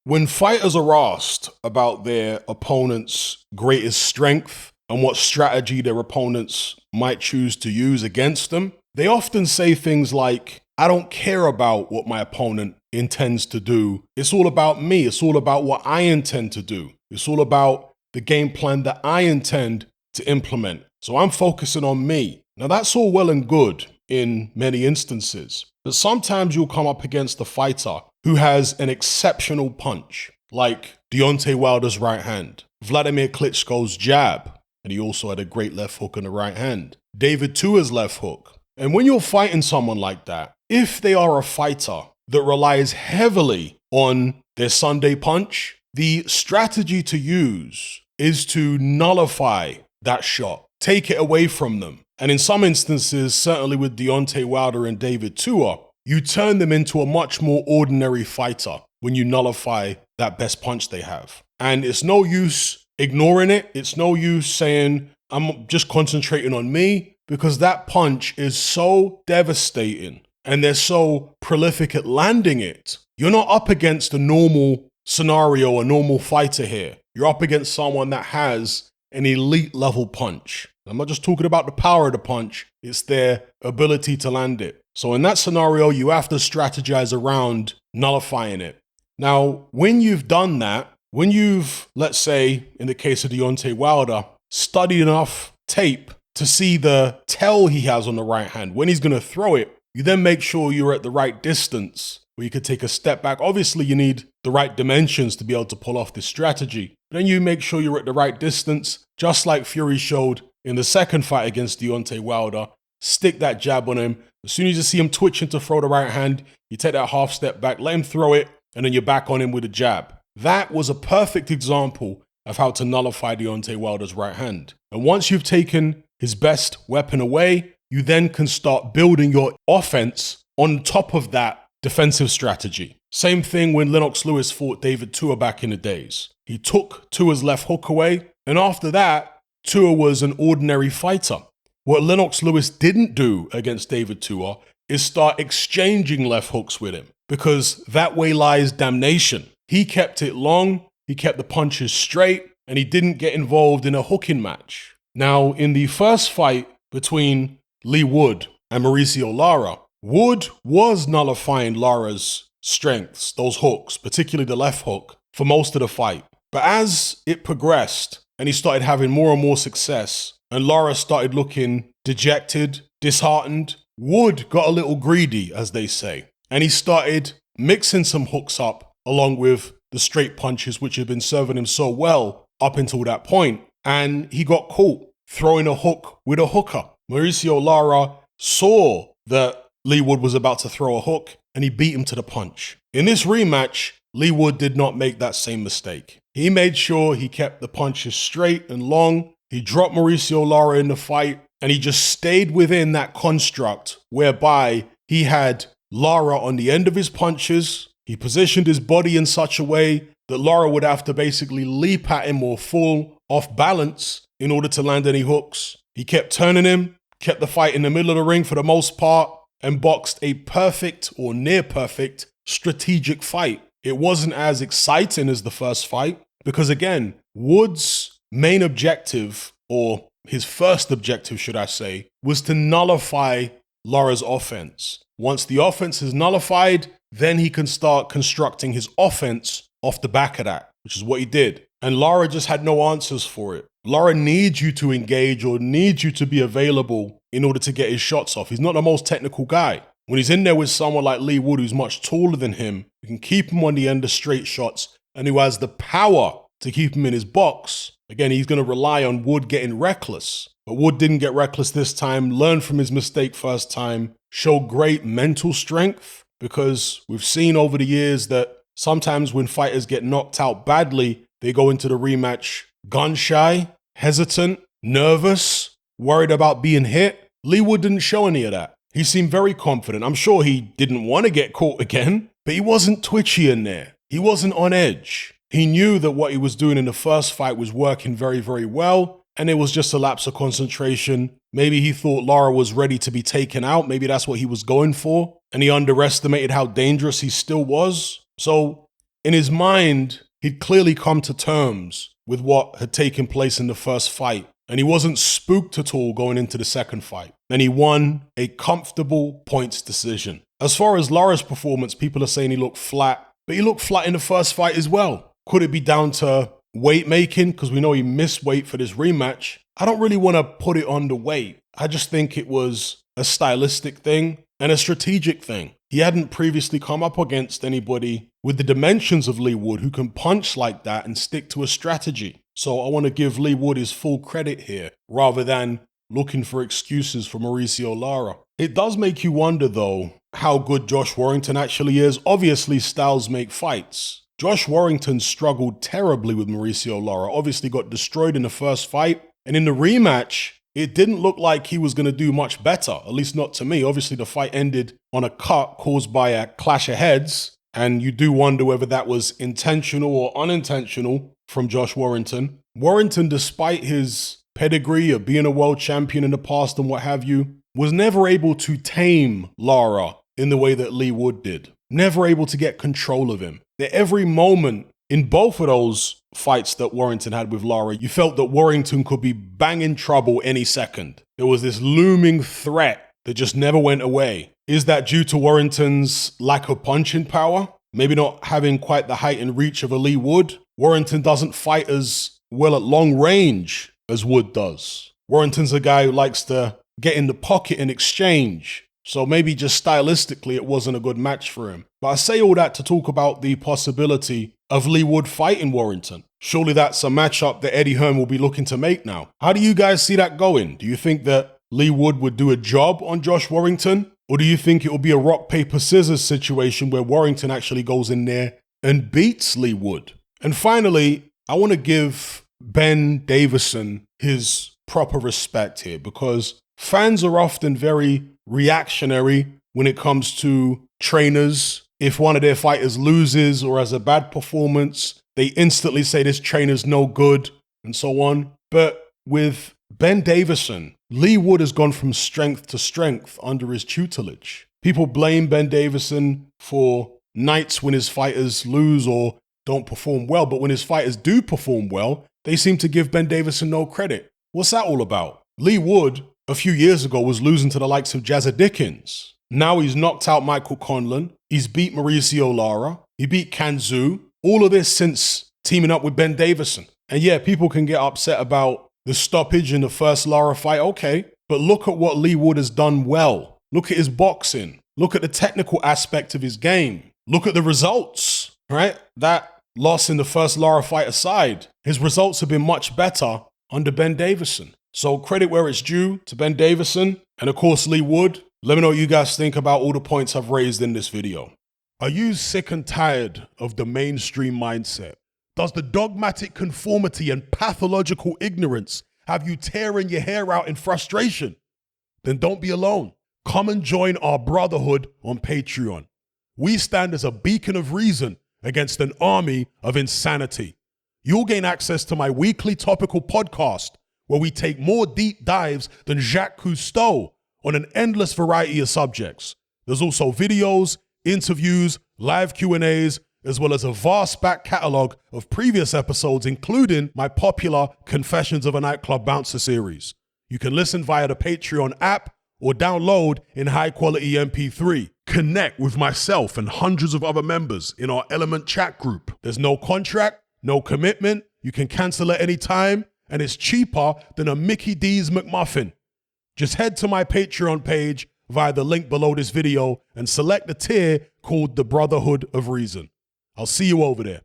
When fighters are asked about their opponent's greatest strength and what strategy their opponents might choose to use against them, they often say things like, I don't care about what my opponent intends to do. It's all about me. It's all about what I intend to do. It's all about the game plan that I intend to implement. So I'm focusing on me. Now that's all well and good in many instances, but sometimes you'll come up against a fighter who has an exceptional punch, like Deontay Wilder's right hand, Vladimir Klitschko's jab, and he also had a great left hook in the right hand, David Tua's left hook. And when you're fighting someone like that, if they are a fighter that relies heavily on their Sunday punch, the strategy to use is to nullify that shot, take it away from them. And in some instances, certainly with Deontay Wilder and David Tua, you turn them into a much more ordinary fighter when you nullify that best punch they have. And it's no use ignoring it. It's no use saying, I'm just concentrating on me, because that punch is so devastating and they're so prolific at landing it. You're not up against a normal scenario, a normal fighter here. You're up against someone that has an elite level punch. I'm not just talking about the power of the punch, it's their ability to land it. So in that scenario, you have to strategize around nullifying it. Now, when you've done that, when you've, let's say, in the case of Deontay Wilder, studied enough tape to see the tell he has on the right hand, when he's going to throw it, you then make sure you're at the right distance where you could take a step back. Obviously, you need the right dimensions to be able to pull off this strategy. But then you make sure you're at the right distance, just like Fury showed in the second fight against Deontay Wilder. Stick that jab on him. As soon as you see him twitching to throw the right hand, you take that half step back, let him throw it, and then you're back on him with a jab. That was a perfect example of how to nullify Deontay Wilder's right hand. And once you've taken his best weapon away, you then can start building your offense on top of that defensive strategy. Same thing when Lennox Lewis fought David Tua back in the days. He took Tua's left hook away, and after that, Tua was an ordinary fighter. What Lennox Lewis didn't do against David Tua is start exchanging left hooks with him, because that way lies damnation. He kept it long, he kept the punches straight, and he didn't get involved in a hooking match. Now, in the first fight between Leigh Wood and Mauricio Lara, Wood was nullifying Lara's strengths, those hooks, particularly the left hook, for most of the fight. But as it progressed and he started having more and more success, and Lara started looking dejected, disheartened, Wood got a little greedy, as they say, and he started mixing some hooks up along with the straight punches which had been serving him so well up until that point, and he got caught throwing a hook with a hooker. Mauricio Lara saw that Leigh Wood was about to throw a hook, and he beat him to the punch. In this rematch, Leigh Wood did not make that same mistake. He made sure he kept the punches straight and long. He dropped Mauricio Lara in the fight, and he just stayed within that construct whereby he had Lara on the end of his punches. He positioned his body in such a way that Lara would have to basically leap at him or fall off balance in order to land any hooks. He kept turning him, kept the fight in the middle of the ring for the most part, and boxed a perfect or near perfect strategic fight. It wasn't as exciting as the first fight because, again, Wood's main objective, or his first objective, should I say, was to nullify Lara's offense. Once the offense is nullified, then he can start constructing his offense off the back of that, which is what he did. And Lara just had no answers for it. Lara needs you to engage or needs you to be available in order to get his shots off. He's not the most technical guy. When he's in there with someone like Leigh Wood, who's much taller than him, who can keep him on the end of straight shots, and who has the power to keep him in his box, again, he's going to rely on Wood getting reckless. But Wood didn't get reckless this time, learned from his mistake first time, showed great mental strength, because we've seen over the years that sometimes when fighters get knocked out badly, they go into the rematch gun-shy, hesitant, nervous, worried about being hit. Leigh Wood didn't show any of that. He seemed very confident. I'm sure he didn't want to get caught again, but he wasn't twitchy in there. He wasn't on edge. He knew that what he was doing in the first fight was working very, very well, and it was just a lapse of concentration. Maybe he thought Lara was ready to be taken out. Maybe that's what he was going for, and he underestimated how dangerous he still was. So In his mind, he'd clearly come to terms with what had taken place in the first fight, and he wasn't spooked at all going into the second fight. And he won a comfortable points decision. As far as Lara's performance, people are saying he looked flat, but he looked flat in the first fight as well. Could it be down to weight making? Because we know he missed weight for this rematch. I don't really want to put it on the weight. I just think it was a stylistic thing and a strategic thing. He hadn't previously come up against anybody with the dimensions of Leigh Wood who can punch like that and stick to a strategy. So I want to give Leigh Wood his full credit here, rather than looking for excuses for Mauricio Lara. It does make you wonder, though, how good Josh Warrington actually is. Obviously, styles make fights. Josh Warrington struggled terribly with Mauricio Lara, obviously got destroyed in the first fight. And in the rematch, it didn't look like he was going to do much better, at least not to me. Obviously, the fight ended on a cut caused by a clash of heads. And you do wonder whether that was intentional or unintentional from Josh Warrington. Warrington, despite his pedigree of being a world champion in the past and what have you, was never able to tame Lara in the way that Leigh Wood did. Never able to get control of him. At every moment in both of those fights that Warrington had with Lara, you felt that Warrington could be banging trouble any second. There was this looming threat that just never went away. Is that due to Warrington's lack of punching power? Maybe not having quite the height and reach of a Leigh Wood? Warrington doesn't fight as well at long range as Wood does. Warrington's a guy who likes to get in the pocket and exchange. So maybe just stylistically it wasn't a good match for him. But I say all that to talk about the possibility of Leigh Wood fighting Warrington. Surely that's a matchup that Eddie Hearn will be looking to make now. How do you guys see that going? Do you think that Leigh Wood would do a job on Josh Warrington? Or do you think it will be a rock, paper, scissors situation where Warrington actually goes in there and beats Leigh Wood? And finally, I want to give Ben Davison his proper respect here, because fans are often very reactionary when it comes to trainers. If one of their fighters loses or has a bad performance, they instantly say this trainer's no good and so on. But with Ben Davison, Leigh Wood has gone from strength to strength under his tutelage. People blame Ben Davison for nights when his fighters lose or don't perform well, but when his fighters do perform well, they seem to give Ben Davison no credit. What's that all about? Leigh Wood, a few years ago, was losing to the likes of Jazza Dickens. Now he's knocked out Michael Conlan. He's beat Mauricio Lara. He beat Kanzu. All of this since teaming up with Ben Davison. And yeah, people can get upset about the stoppage in the first Lara fight. Okay, but look at what Leigh Wood has done well. Look at his boxing. Look at the technical aspect of his game. Look at the results, right? That loss in the first Lara fight aside, his results have been much better under Ben Davison. So credit where it's due to Ben Davison and of course Leigh Wood. Let me know what you guys think about all the points I've raised in this video. Are you sick and tired of the mainstream mindset? Does the dogmatic conformity and pathological ignorance have you tearing your hair out in frustration? Then don't be alone. Come and join our brotherhood on Patreon. We stand as a beacon of reason against an army of insanity. You'll gain access to my weekly topical podcast, where we take more deep dives than Jacques Cousteau on an endless variety of subjects. There's also videos, interviews, live Q&As, as well as a vast back catalogue of previous episodes, including my popular Confessions of a Nightclub Bouncer series. You can listen via the Patreon app or download in high-quality MP3. Connect with myself and hundreds of other members in our Element chat group. There's no contract, no commitment. You can cancel at any time, and it's cheaper than a Mickey D's McMuffin. Just head to my Patreon page via the link below this video and select the tier called the Brotherhood of Reason. I'll see you over there.